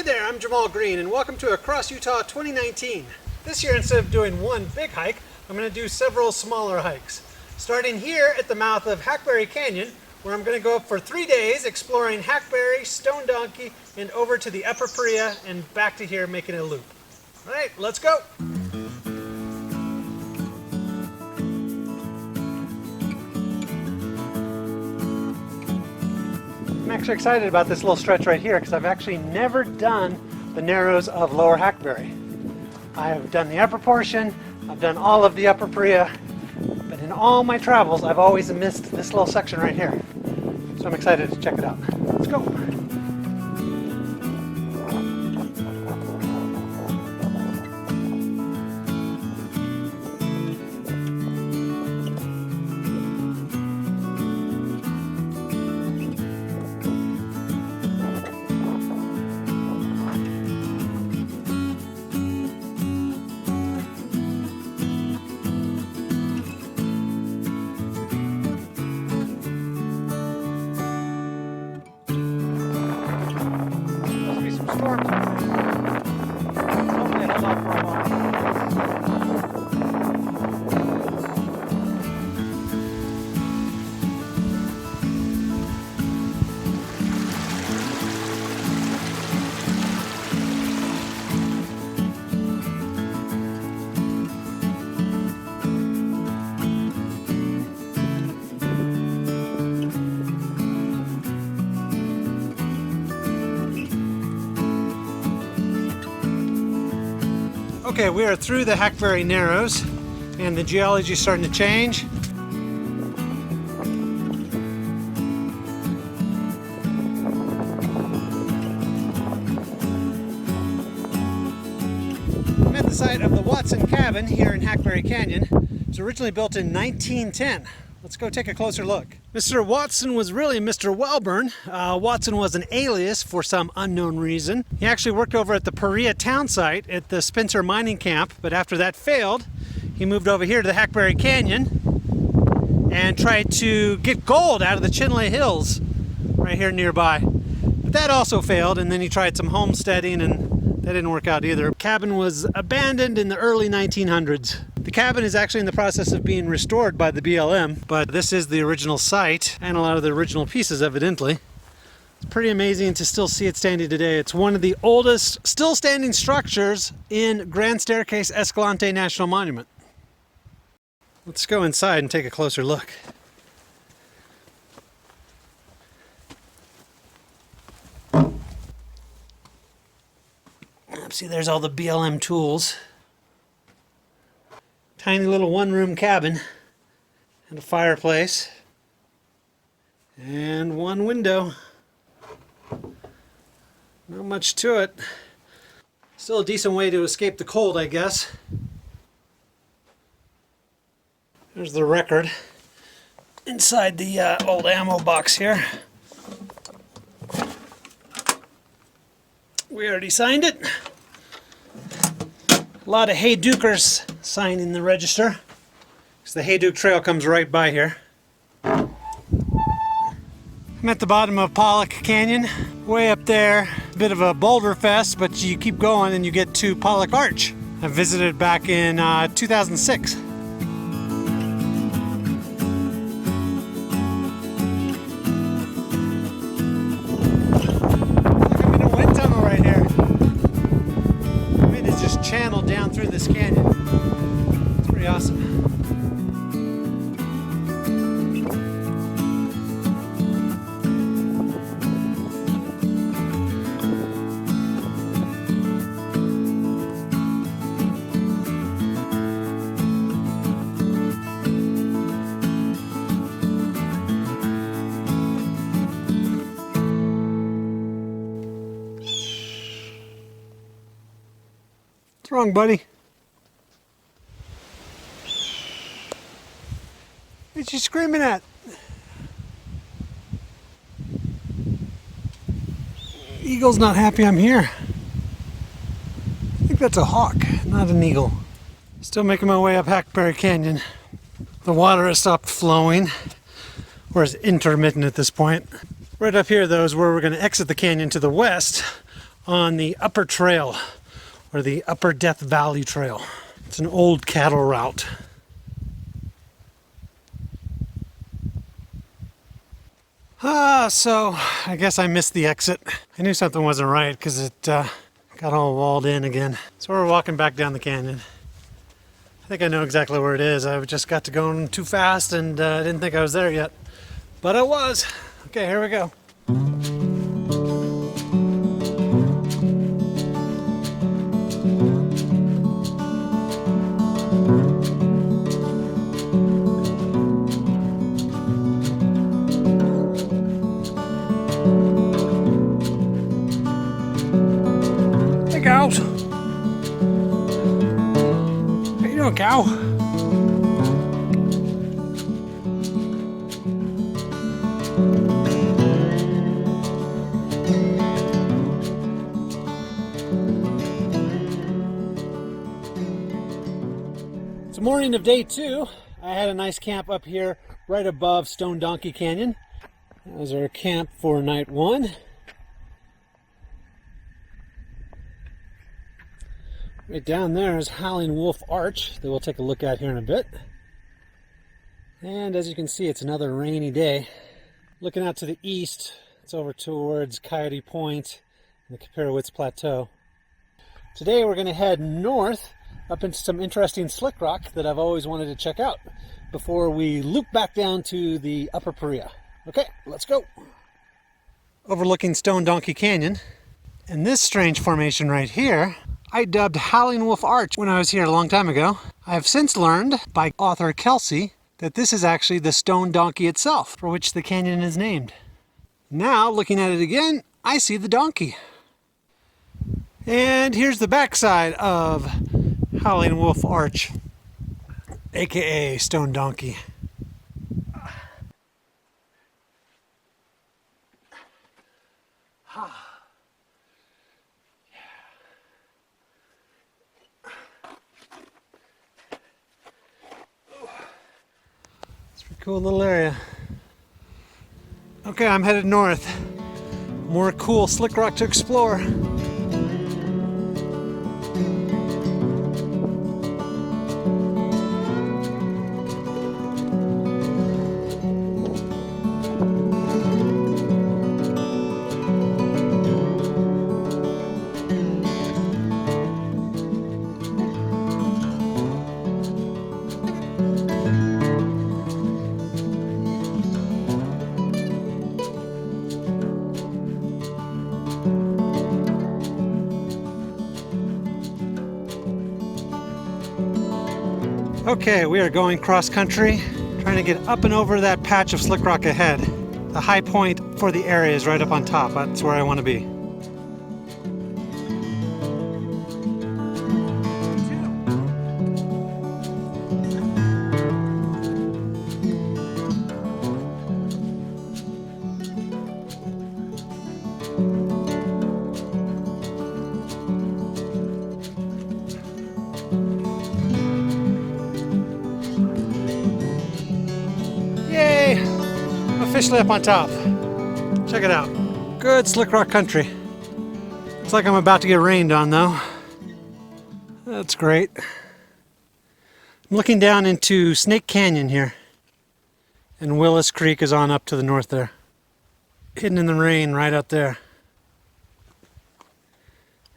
Hey there, I'm Jamal Green and welcome to Across Utah 2019. This year, instead of doing one big hike, I'm going to do several smaller hikes. Starting here at the mouth of Hackberry Canyon, where I'm going to go up for 3 days exploring Hackberry, Stone Donkey, and over to the Upper Paria and back to here making a loop. All right, let's go! I'm actually excited about this little stretch right here because I've actually never done the narrows of Lower Hackberry. I have done the upper portion, I've done all of the Upper Paria, but in all my travels I've always missed this little section right here. So I'm excited to check it out. Let's go! Storms. Hopefully it'll hold off for a while. Okay, we are through the Hackberry Narrows and the geology is starting to change. I'm at the site of the Watson Cabin here in Hackberry Canyon. It was originally built in 1910. Let's go take a closer look. Mr. Watson was really Mr. Wellburn. Watson was an alias for some unknown reason. He actually worked over at the Paria town site at the Spencer mining camp, but after that failed, he moved over here to the Hackberry Canyon and tried to get gold out of the Chinle Hills right here nearby. But that also failed, and then he tried some homesteading and that didn't work out either. The cabin was abandoned in the early 1900s. The cabin is actually in the process of being restored by the BLM, but this is the original site and a lot of the original pieces, evidently. It's pretty amazing to still see it standing today. It's one of the oldest still standing structures in Grand Staircase-Escalante National Monument. Let's go inside and take a closer look. See, there's all the BLM tools. Tiny little one-room cabin and a fireplace and one window. Not much to it. Still a decent way to escape the cold, I guess. There's the record inside the old ammo box here. We already signed it. A lot of Haydukers signing the register, because the Hayduk Trail comes right by here. I'm at the bottom of Pollock Canyon, way up there. A bit of a boulder fest, but you keep going and you get to Pollock Arch. I visited back in 2006. Channel down through this canyon. It's pretty awesome. What's wrong, buddy? What you screaming at? Eagle's not happy I'm here. I think that's a hawk, not an eagle. Still making my way up Hackberry Canyon. The water has stopped flowing, or is intermittent at this point. Right up here, though, is where we're going to exit the canyon to the west, on the Upper Trail, or the Upper Death Valley Trail. It's an old cattle route. So I guess I missed the exit. I knew something wasn't right because it got all walled in again. So we're walking back down the canyon. I think I know exactly where it is. I just got to going too fast and didn't think I was there yet. But I was. Okay, here we go. Hey, cows. How you doing, cow? It's the morning of day 2. I had a nice camp up here right above Stone Donkey Canyon. That was our camp for night 1. Right down there is Howling Wolf Arch that we'll take a look at here in a bit. And as you can see, it's another rainy day. Looking out to the east, it's over towards Coyote Point and the Kapirowitz Plateau. Today we're going to head north up into some interesting slick rock that I've always wanted to check out before we loop back down to the Upper Paria. Okay, let's go. Overlooking Stone Donkey Canyon. And this strange formation right here, I dubbed Howling Wolf Arch when I was here a long time ago. I have since learned by author Kelsey that this is actually the stone donkey itself, for which the canyon is named. Now, looking at it again, I see the donkey. And here's the backside of Howling Wolf Arch, aka Stone Donkey. Cool little area. Okay, I'm headed north. More cool slick rock to explore. Okay, we are going cross-country, trying to get up and over that patch of slick rock ahead. The high point for the area is right up on top. That's where I want to be. Officially up on top. Check it out. Good slick rock country. Looks like I'm about to get rained on though. That's great. I'm looking down into Snake Canyon here. And Willis Creek is on up to the north there. Hidden in the rain right out there.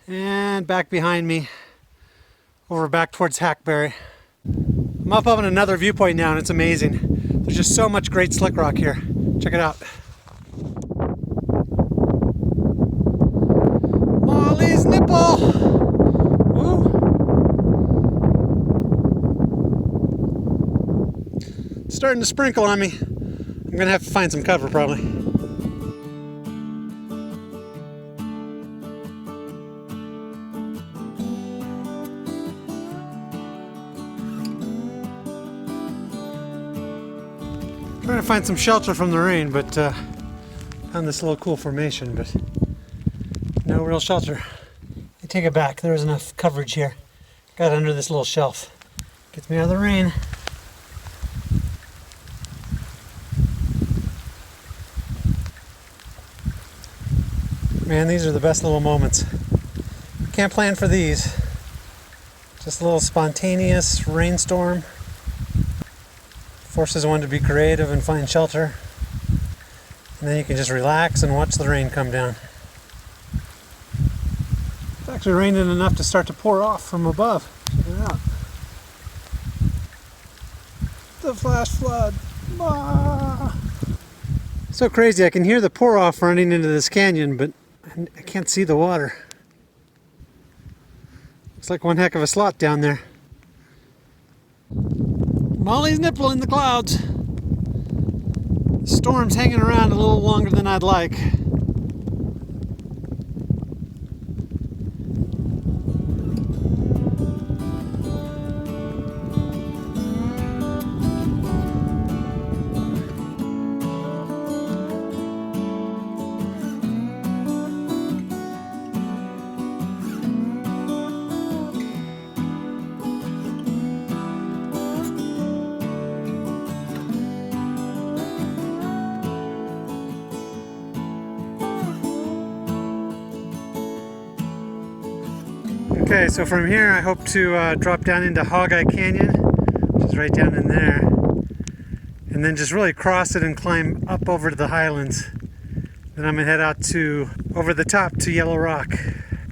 And back behind me, over back towards Hackberry. I'm up on another viewpoint now and it's amazing. There's just so much great slick rock here. Check it out. Molly's nipple! Woo! It's starting to sprinkle on me. I'm gonna have to find some cover probably. Trying to find some shelter from the rain, but found this little cool formation, but no real shelter. I take it back, there was enough coverage here. Got under this little shelf. Gets me out of the rain. Man, these are the best little moments. Can't plan for these. Just a little spontaneous rainstorm. Forces one to be creative and find shelter. And then you can just relax and watch the rain come down. It's actually raining enough to start to pour off from above. Check it out. The flash flood. Ah. So crazy, I can hear the pour off running into this canyon, but I can't see the water. Looks like one heck of a slot down there. Molly's nipple in the clouds. The storm's hanging around a little longer than I'd like. Okay, so from here I hope to drop down into Hogeye Canyon, which is right down in there, and then just really cross it and climb up over to the Highlands. Then I'm gonna head out to over the top to Yellow Rock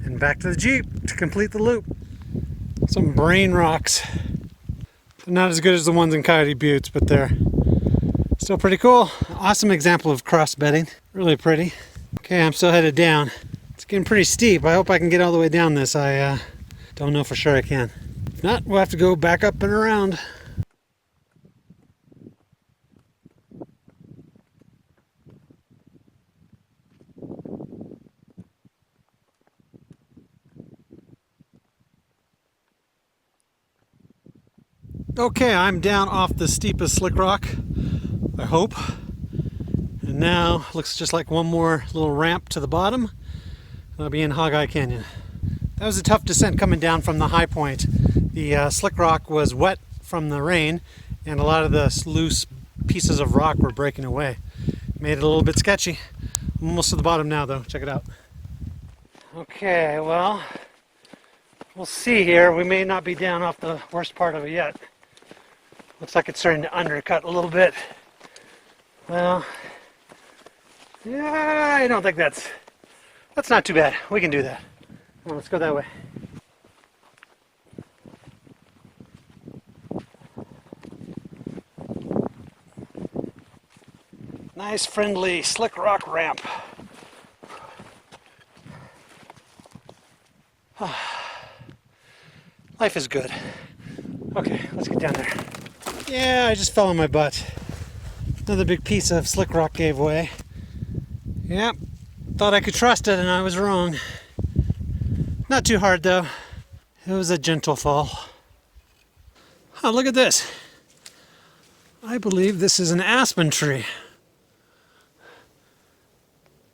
and back to the Jeep to complete the loop. Some brain rocks. They're not as good as the ones in Coyote Buttes, but they're still pretty cool. Awesome example of cross bedding. Really pretty. Okay, I'm still headed down. It's getting pretty steep. I hope I can get all the way down this. I don't know for sure I can. If not, we'll have to go back up and around. Okay, I'm down off the steepest slick rock, I hope. And now looks just like one more little ramp to the bottom. I'll be in Hogeye Canyon. That was a tough descent coming down from the high point. The slick rock was wet from the rain, and a lot of the loose pieces of rock were breaking away. Made it a little bit sketchy. I'm almost to the bottom now though, check it out. Okay, well, we'll see here. We may not be down off the worst part of it yet. Looks like it's starting to undercut a little bit. Well, yeah, I don't think that's not too bad. We can do that. Come on, let's go that way. Nice, friendly, slick rock ramp. Life is good. Okay, let's get down there. Yeah, I just fell on my butt. Another big piece of slick rock gave way. Yep, thought I could trust it and I was wrong. Not too hard though. It was a gentle fall. Oh, look at this. I believe this is an aspen tree.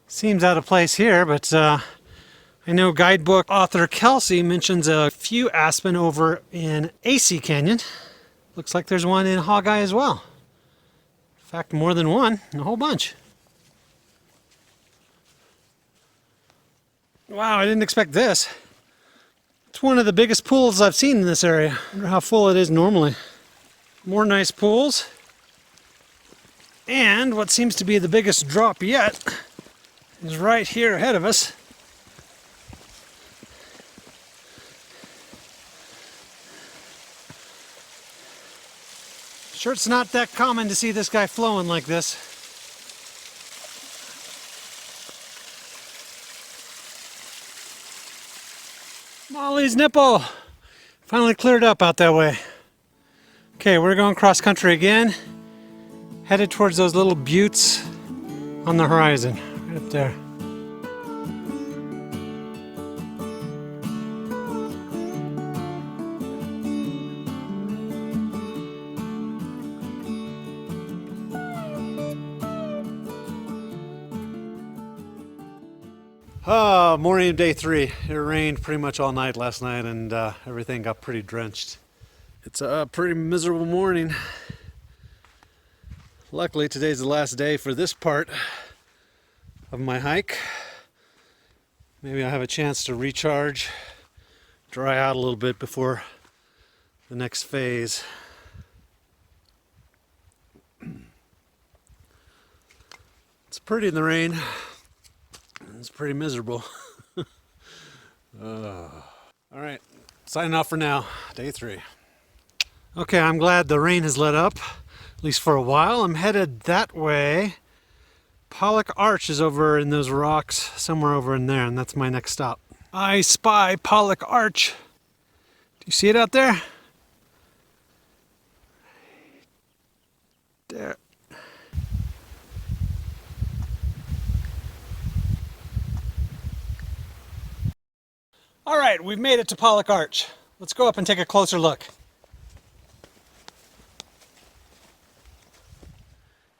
Seems out of place here, but I know guidebook author Kelsey mentions a few aspen over in AC Canyon. Looks like there's one in Hogeye as well. In fact, more than one, a whole bunch. Wow, I didn't expect this. It's one of the biggest pools I've seen in this area. I wonder how full it is normally. More nice pools. And what seems to be the biggest drop yet is right here ahead of us. Sure, it's not that common to see this guy flowing like this. Molly's nipple! Finally cleared up out that way. Okay, we're going cross country again. Headed towards those little buttes on the horizon. Right up there. Morning of day 3. It rained pretty much all night last night and everything got pretty drenched. It's a pretty miserable morning. Luckily today's the last day for this part of my hike. Maybe I'll have a chance to recharge, dry out a little bit before the next phase. It's pretty in the rain. It's pretty miserable. All right, signing off for now, day 3. Okay, I'm glad the rain has let up, at least for a while. I'm headed that way. Pollock Arch is over in those rocks, somewhere over in there, and that's my next stop. I spy Pollock Arch. Do you see it out there? There. All right, we've made it to Pollock Arch. Let's go up and take a closer look.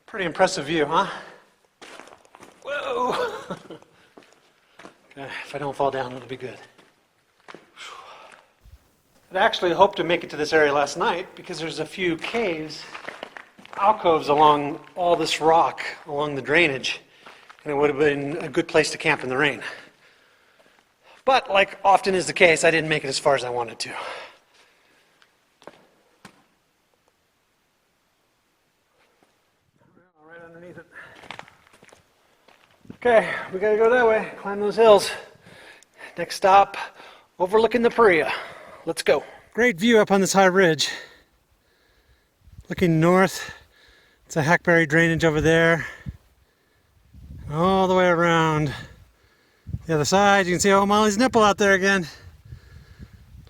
Pretty impressive view, huh? Whoa! Okay, if I don't fall down, it'll be good. I'd actually hoped to make it to this area last night because there's a few caves, alcoves along all this rock, along the drainage, and it would have been a good place to camp in the rain. But like often is the case, I didn't make it as far as I wanted to. Right underneath it. Okay, we gotta go that way, climb those hills. Next stop, overlooking the Paria. Let's go. Great view up on this high ridge. Looking north, it's a hackberry drainage over there. All the way around. The other side, you can see Molly's nipple out there again.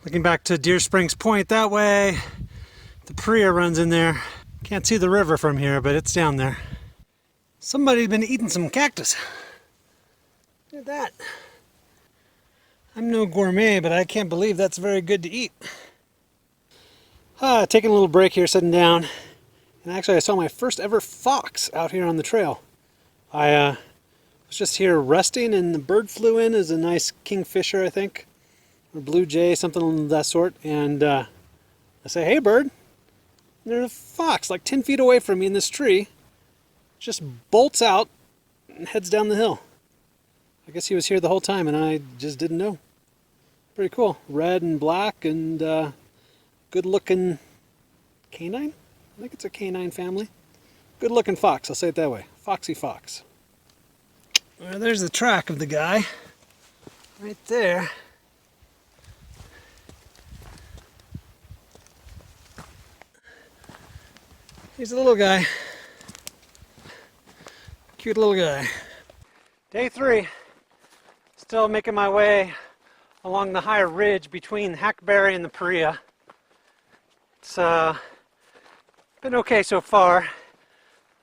Looking back to Deer Springs Point that way. The Paria runs in there. Can't see the river from here, but it's down there. Somebody's been eating some cactus. Look at that. I'm no gourmet, but I can't believe that's very good to eat. Taking a little break here, sitting down. And actually I saw my first ever fox out here on the trail. I was just here resting and the bird flew in as a nice kingfisher, I think. Or blue jay, something of that sort. And I say, hey bird. And there's a fox like 10 feet away from me in this tree. Just bolts out and heads down the hill. I guess he was here the whole time and I just didn't know. Pretty cool. Red and black and good looking canine? I think it's a canine family. Good looking fox, I'll say it that way. Foxy fox. Well, there's the track of the guy. Right there. He's a little guy. Cute little guy. Day 3. Still making my way along the higher ridge between Hackberry and the Paria. It's been okay so far.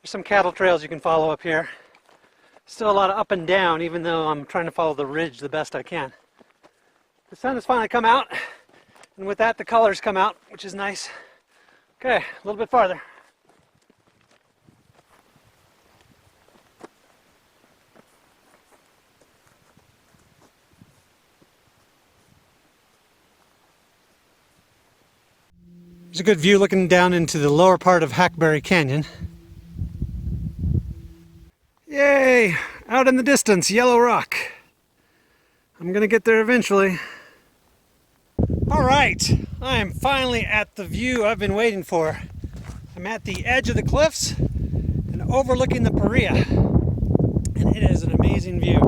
There's some cattle trails you can follow up here. Still a lot of up and down, even though I'm trying to follow the ridge the best I can. The sun has finally come out, and with that the colors come out, which is nice. Okay, a little bit farther. There's a good view looking down into the lower part of Hackberry Canyon. Yay! Out in the distance, yellow rock. I'm gonna get there eventually. Alright, I am finally at the view I've been waiting for. I'm at the edge of the cliffs and overlooking the Paria. And it is an amazing view.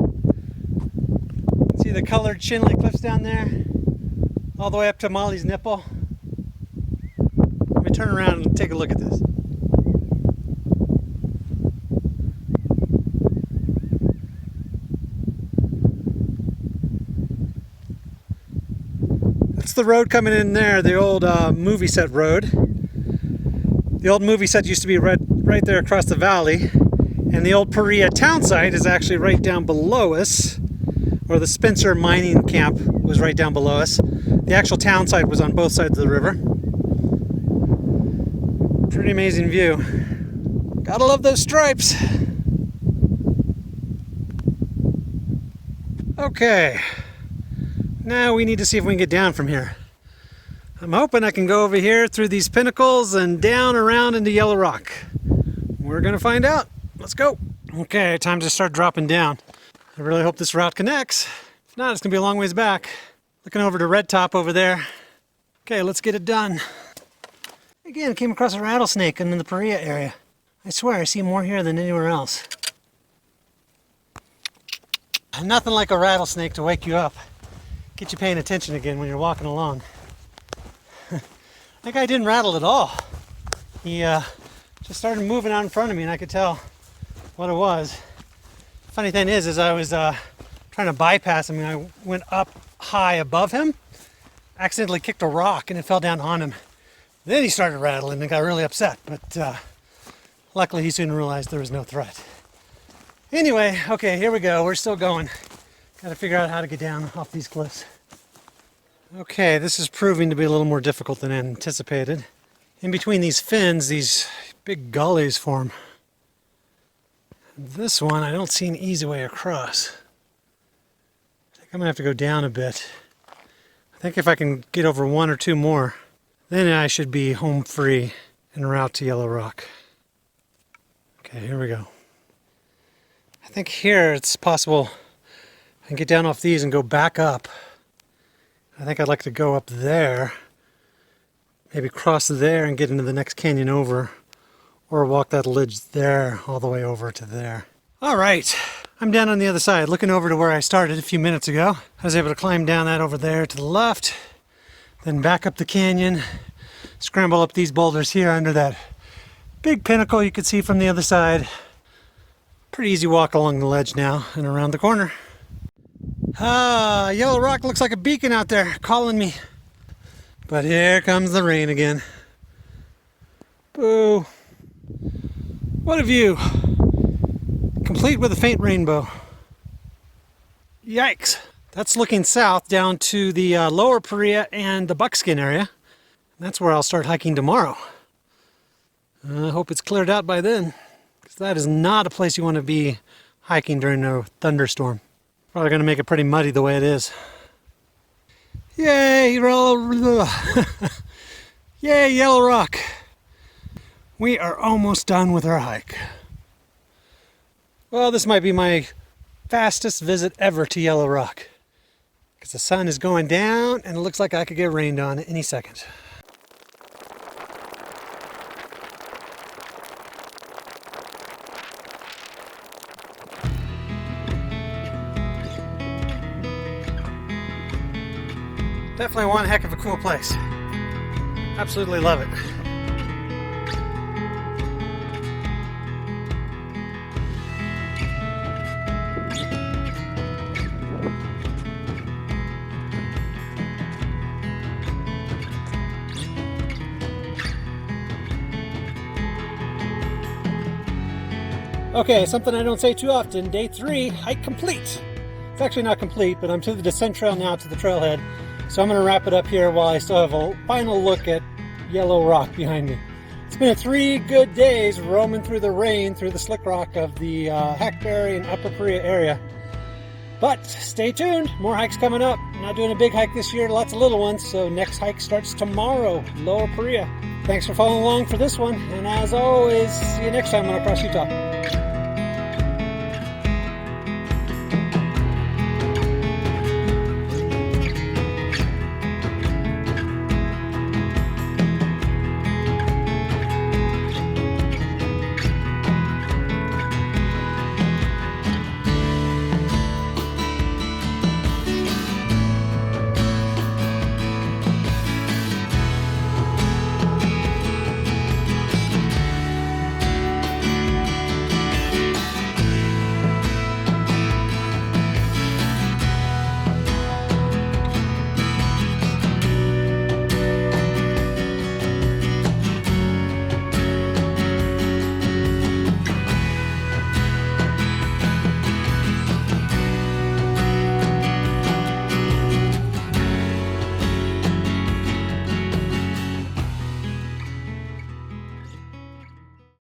See the colored Chinle cliffs down there? All the way up to Molly's nipple. Let me turn around and take a look at this. That's the road coming in there, the old movie set road. The old movie set used to be right there across the valley, and the old Paria town site is actually right down below us, or the Spencer mining camp was right down below us. The actual town site was on both sides of the river. Pretty amazing view. Gotta love those stripes. Okay, now we need to see if we can get down from here. I'm hoping I can go over here through these pinnacles and down around into Yellow Rock. We're gonna find out. Let's go. Okay, time to start dropping down. I really hope this route connects. If not, it's gonna be a long ways back. Looking over to Red Top over there. Okay, let's get it done. Again, came across a rattlesnake in the Paria area. I swear I see more here than anywhere else. Nothing like a rattlesnake to wake you up. Get you paying attention again when you're walking along. That guy didn't rattle at all. He just started moving out in front of me and I could tell what it was. Funny thing is I was trying to bypass him and I went up high above him, accidentally kicked a rock and it fell down on him. Then he started rattling and got really upset, but luckily he soon realized there was no threat. Anyway, okay, here we go. We're still going. Got to figure out how to get down off these cliffs. Okay, this is proving to be a little more difficult than anticipated. In between these fins, these big gullies form. This one, I don't see an easy way across. I think I'm gonna have to go down a bit. I think if I can get over one or two more, then I should be home free en route to Yellow Rock. Okay, here we go. I think here it's possible I can get down off these and go back up. I think I'd like to go up there, maybe cross there and get into the next canyon over, or walk that ledge there all the way over to there. All right, I'm down on the other side, looking over to where I started a few minutes ago. I was able to climb down that over there to the left, then back up the canyon, scramble up these boulders here under that big pinnacle you could see from the other side. Pretty easy walk along the ledge now and around the corner. Yellow Rock looks like a beacon out there calling me. But here comes the rain again. Boo. What a view. Complete with a faint rainbow. Yikes. That's looking south down to the Lower Paria and the Buckskin area. That's where I'll start hiking tomorrow. I hope it's cleared out by then, because that is not a place you want to be hiking during a thunderstorm. Probably going to make it pretty muddy the way it is. Yay, Yay, Yellow Rock. We are almost done with our hike. Well, this might be my fastest visit ever to Yellow Rock, because the sun is going down and it looks like I could get rained on any second. Definitely one heck of a cool place. Absolutely love it. Okay, something I don't say too often. Day 3, hike complete. It's actually not complete, but I'm to the descent trail now, to the trailhead. So I'm going to wrap it up here while I still have a final look at Yellow Rock behind me. It's been 3 good days roaming through the rain, through the slick rock of the Hackberry and Upper Paria area. But stay tuned, more hikes coming up. I'm not doing a big hike this year, lots of little ones, so next hike starts tomorrow, Lower Paria. Thanks for following along for this one, and as always, see you next time on Across Utah.